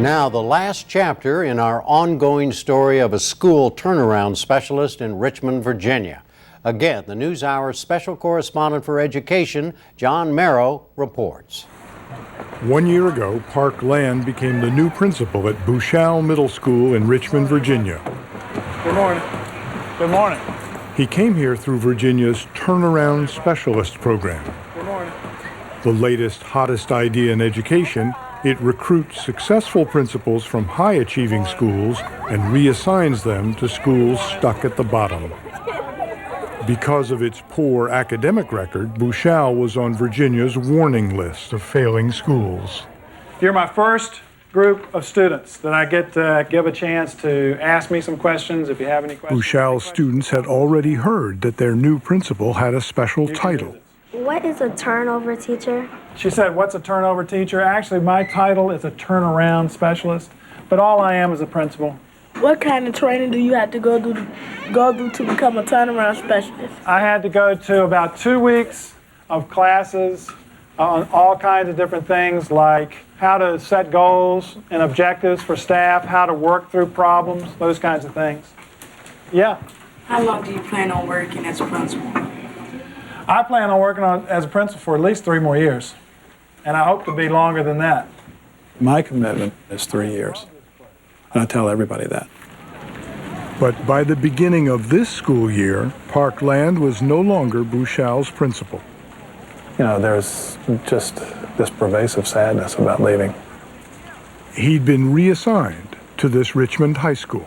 Now, the last chapter in our ongoing story of a school turnaround specialist in Richmond, Virginia. Again, the NewsHour's special correspondent for education, John Merrow, reports. 1 year ago, Parke Land became the new principal at Boushall Middle School in Richmond, Virginia. Good morning. Good morning. He came here through Virginia's Turnaround Specialist program. Good morning. The latest, hottest idea in education, it recruits successful principals from high-achieving schools and reassigns them to schools stuck at the bottom. Because of its poor academic record, Boushall was on Virginia's warning list of failing schools. You're my first group of students that I get to give a chance to ask me some questions if you have any questions. Boushall's students had already heard that their new principal had a special title. What is a turnover teacher? She said, what's a turnover teacher? Actually, my title is a turnaround specialist, but all I am is a principal. What kind of training do you have to go through to become a turnaround specialist? I had to go to about 2 weeks of classes on all kinds of different things, like how to set goals and objectives for staff, how to work through problems, those kinds of things. Yeah. How long do you plan on working as a principal? I plan on working as a principal for at least 3 more years, and I hope to be longer than that. My commitment is 3 years, and I tell everybody that. But by the beginning of this school year, Parke Land was no longer Boushall's principal. You know, there's just this pervasive sadness about leaving. He'd been reassigned to this Richmond high school.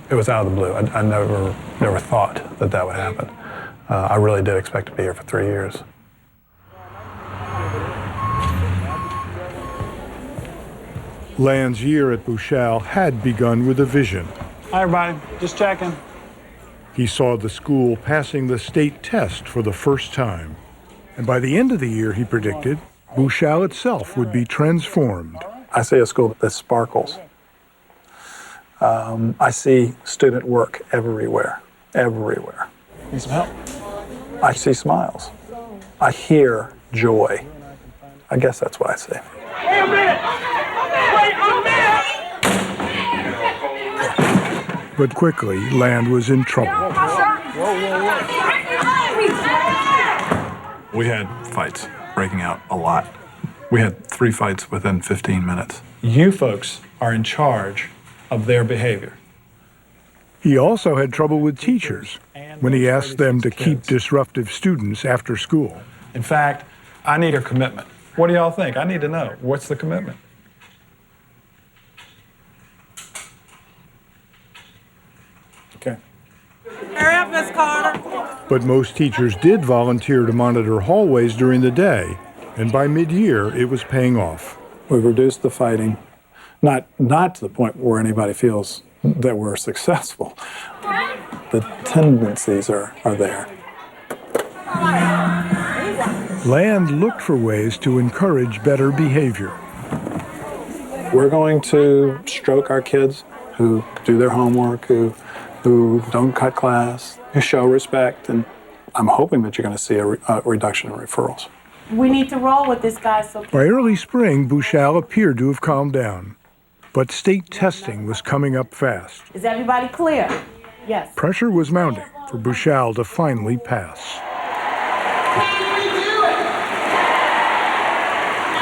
It was out of the blue. I never thought that would happen. I really did expect to be here for 3 years. Land's year at Boushall had begun with a vision. Hi, everybody. Just checking. He saw the school passing the state test for the first time. And by the end of the year, he predicted, Boushall itself would be transformed. I see a school that sparkles. I see student work everywhere. Need some help? I see smiles. I hear joy. I guess that's what I see. Wait a minute! Wait a minute! But quickly, Land was in trouble. We had fights breaking out a lot. We had 3 fights within 15 minutes. You folks are in charge of their behavior. He also had trouble with teachers when he asked them to keep disruptive students after school. In fact, I need a commitment. What do y'all think? I need to know. What's the commitment? Okay. Hurry up, Miss Carter. But most teachers did volunteer to monitor hallways during the day, and by mid-year, it was paying off. We've reduced the fighting, not to the point where anybody feels that we're successful. The tendencies are there. Land looked for ways to encourage better behavior. We're going to stroke our kids who do their homework, who don't cut class, who show respect, and I'm hoping that you're going to see a reduction in referrals. We need to roll with this guy. By early spring, Boushall appeared to have calmed down. But state testing was coming up fast. Is everybody clear? Yes. Pressure was mounting for Boushall to finally pass.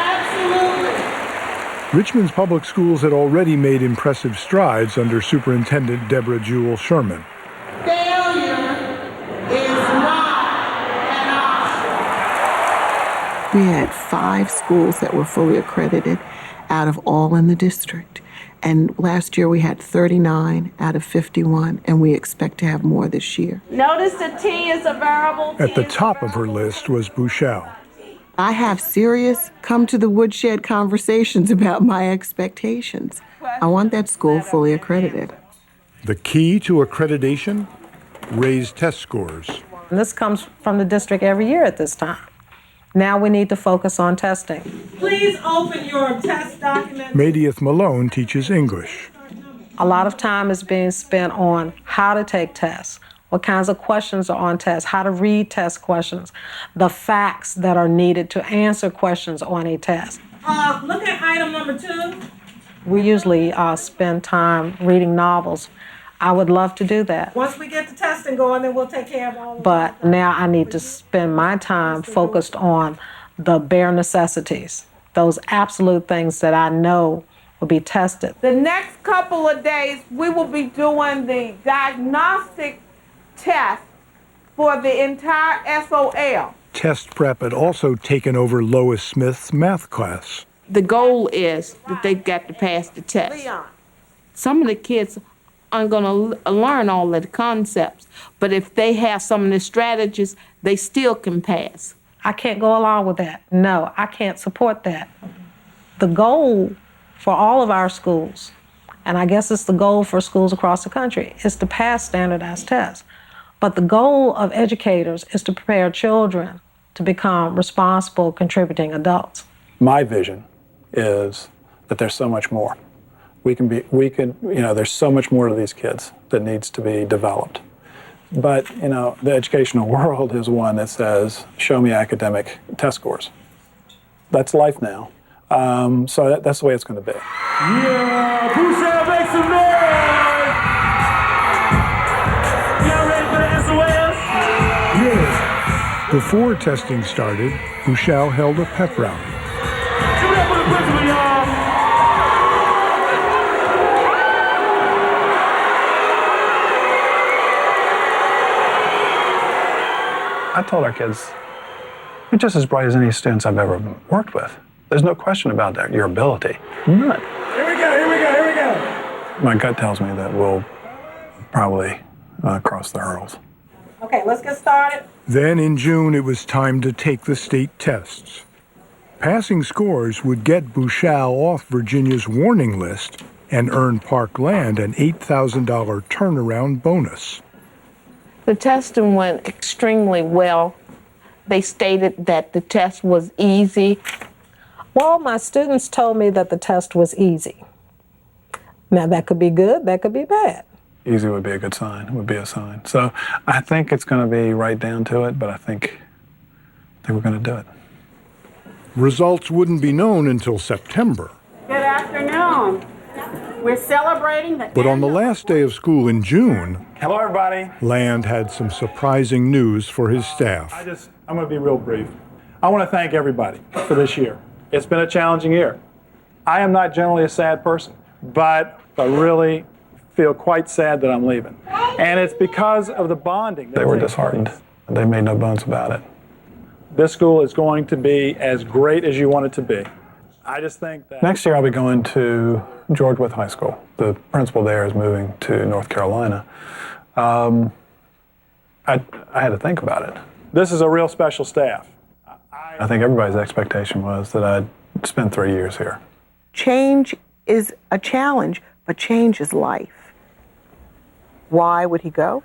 Absolutely. Richmond's public schools had already made impressive strides under Superintendent Deborah Jewell Sherman. Failure is not an option. We had 5 schools that were fully accredited out of all in the district. And last year we had 39 out of 51, and we expect to have more this year. Notice the T is a variable. At the top of her list was Boushall. I have serious come-to-the-woodshed conversations about my expectations. I want that school fully accredited. The key to accreditation? Raised test scores. And this comes from the district every year at this time. Now we need to focus on testing. Please open your test document. Madieth Malone teaches English. A lot of time is being spent on how to take tests, what kinds of questions are on tests, how to read test questions, the facts that are needed to answer questions on a test. Look at item number 2. We usually spend time reading novels. I would love to do that. Once we get the testing going, then we'll take care of all of But now I need to spend my time focused on the bare necessities, those absolute things that I know will be tested. The next couple of days, we will be doing the diagnostic test for the entire SOL. Test prep had also taken over Lois Smith's math class. The goal is that they've got to pass the test. Some of the kids aren't going to learn all of the concepts, but if they have some of the strategies, they still can pass. I can't go along with that. No, I can't support that. The goal for all of our schools, and I guess it's the goal for schools across the country, is to pass standardized tests. But the goal of educators is to prepare children to become responsible, contributing adults. My vision is that there's so much more. There's so much more to these kids that needs to be developed. But, the educational world is one that says, show me academic test scores. That's life now. So that's the way it's going to be. Yeah, Boushall, make some noise! Y'all ready for the SOS? Yeah. Before testing started, Boushall held a pep rally. Give it up for the principal, y'all! I told our kids, you're just as bright as any students I've ever worked with. There's no question about that, your ability. None. Here we go. My gut tells me that we'll probably cross the hurdles. Okay, let's get started. Then in June, it was time to take the state tests. Passing scores would get Boushall off Virginia's warning list and earn Parke Land an $8,000 turnaround bonus. The testing went extremely well. They stated that the test was easy. Well, my students told me that the test was easy. Now, that could be good, that could be bad. Easy would be a good sign, would be a sign. So I think it's going to be right down to it, but I think we're going to do it. Results wouldn't be known until September. Good afternoon. We're celebrating the But on the last day of school in June, Hello, everybody. Land had some surprising news for his staff. I'm going to be real brief. I want to thank everybody for this year. It's been a challenging year. I am not generally a sad person, but I really feel quite sad that I'm leaving. And it's because of the bonding. They were disheartened. They made no bones about it. This school is going to be as great as you want it to be. I just think that... Next year I'll be going to George Wythe High School. The principal there is moving to North Carolina. I had to think about it. This is a real special staff. I think everybody's expectation was that I'd spend 3 years here. Change is a challenge, but change is life. Why would he go?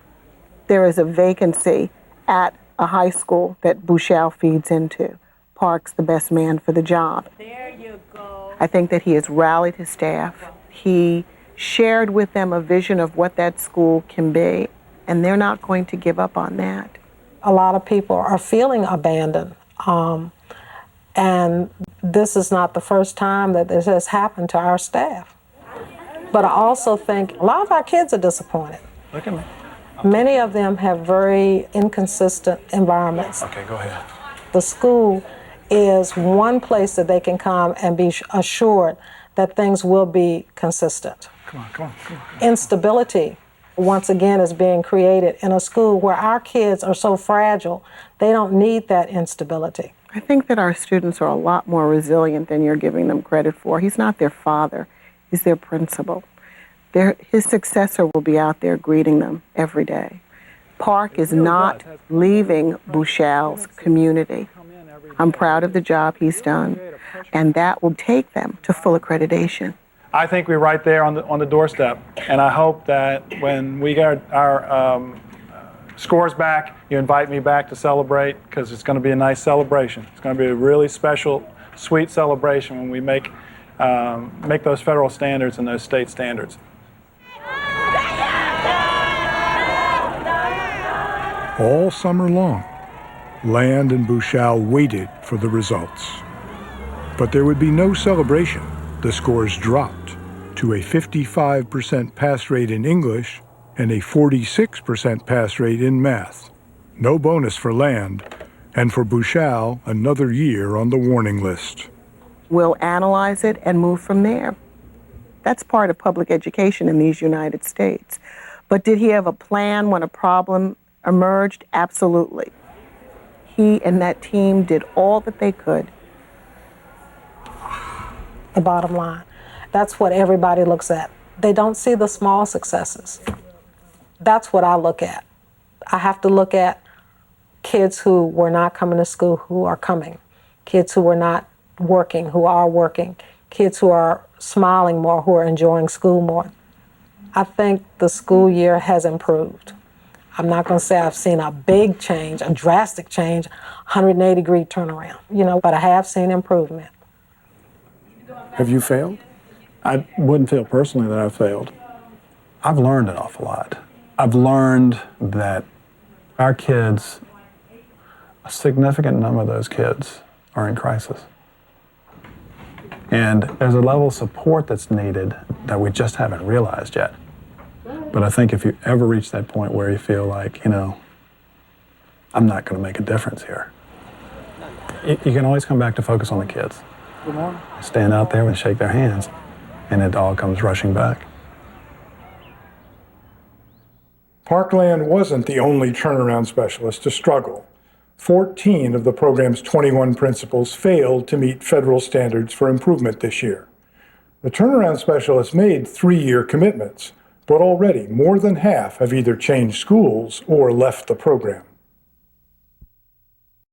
There is a vacancy at a high school that Boushall feeds into. Parke's the best man for the job. There you go. I think that he has rallied his staff. He shared with them a vision of what that school can be, and they're not going to give up on that. A lot of people are feeling abandoned. And this is not the first time that this has happened to our staff. But I also think a lot of our kids are disappointed. Look at me. Many of them have very inconsistent environments. Okay, go ahead. The school is one place that they can come and be assured that things will be consistent. Come on. Instability, once again, is being created in a school where our kids are so fragile, they don't need that instability. I think that our students are a lot more resilient than you're giving them credit for. He's not their father, he's their principal. His successor will be out there greeting them every day. Parke is not leaving Boushall's community. I'm proud of the job he's done, and that will take them to full accreditation. I think we're right there on the doorstep, and I hope that when we get our scores back, you invite me back to celebrate, because it's going to be a nice celebration. It's going to be a really special, sweet celebration when we make those federal standards and those state standards. All summer long, Land and Boushall waited for the results. But there would be no celebration. The scores dropped. to a 55% pass rate in English and a 46% pass rate in math. No bonus for Land, and for Boushall, another year on the warning list. We'll analyze it and move from there. That's part of public education in these United States. But did he have a plan when a problem emerged? Absolutely. He and that team did all that they could. The bottom line. That's what everybody looks at. They don't see the small successes. That's what I look at. I have to look at kids who were not coming to school who are coming, kids who were not working who are working, kids who are smiling more, who are enjoying school more. I think the school year has improved. I'm not going to say I've seen a big change, a drastic change, 180-degree turnaround, but I have seen improvement. Have you failed? I wouldn't feel personally that I've failed. I've learned an awful lot. I've learned that our kids, a significant number of those kids, are in crisis. And there's a level of support that's needed that we just haven't realized yet. But I think if you ever reach that point where you feel like, I'm not going to make a difference here, you can always come back to focus on the kids. Stand out there and shake their hands, and it all comes rushing back. Parke Land wasn't the only turnaround specialist to struggle. 14 of the program's 21 principals failed to meet federal standards for improvement this year. The turnaround specialists made 3-year commitments, but already more than half have either changed schools or left the program.